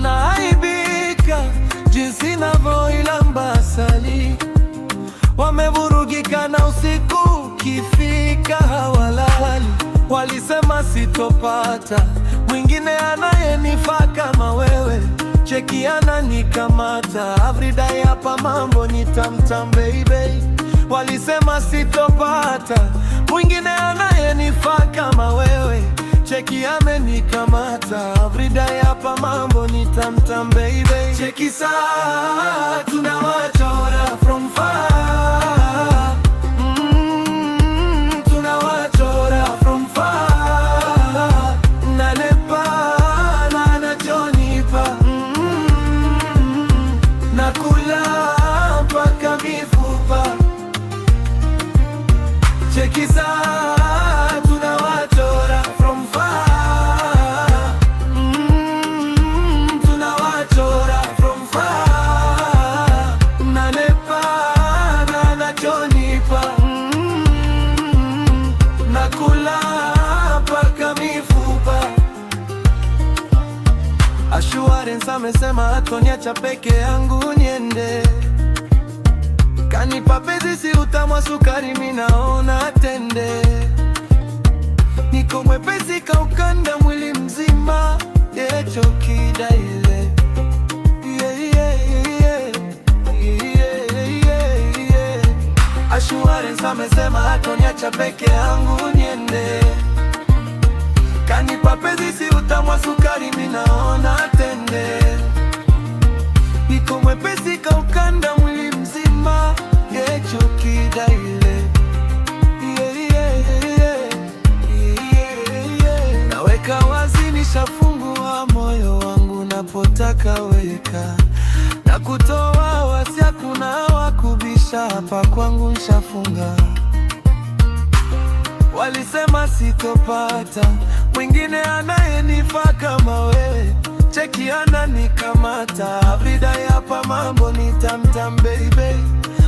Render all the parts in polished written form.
wanaaibika jinsi navyoilamba asali. Wamevurugika na usiku kifika hawalali. Walisema sitopata mwingine anayenifaa kama wewe, cheki ananikamata everyday, hapa mambo ni tamtam baby. Walisema sitopata mwingine anayenifaa kama wewe, cheki amenikamata everyday, hapa mambo ni tamtam baby. Cheki saa tunawachora from far, tunawachora from far. Nanepa na anachonipa, nakula mpaka mifupa. Cheki saa tunawachora from far, tunawachora from far. Nanepa na anachonipa, nakula mpaka mifupa. Assurance amesema hatoniacha peke yangu niende, kanipa pezi si utamu sukari, minaona tende. Niko mwepesi kaukanda mwili mzima, yecho kidaile. Assurance amesema hatoniacha peke yangu niende, kanipa pezi si utamu sukari, minaona tende. Niko mwepesi kaukanda mwili mzima, yecho kidaile. Naweka wazi, nishafungua moyo wangu napotaka weka, na kutoa wasi hakuna wakubisha, hapa kwangu nshafunga. Walisema sitopata mwingine anayenifaa kama wewe, cheki ananikamata everyday, hapa mambo ni tamtam baby.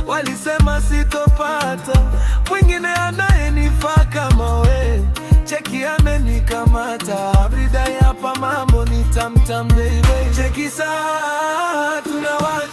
Walisema sitopata mwingine anayenifaa kama wewe, cheki amenikamata everyday, hapa mambo ni tamtam baby. Cheki saa tunawachora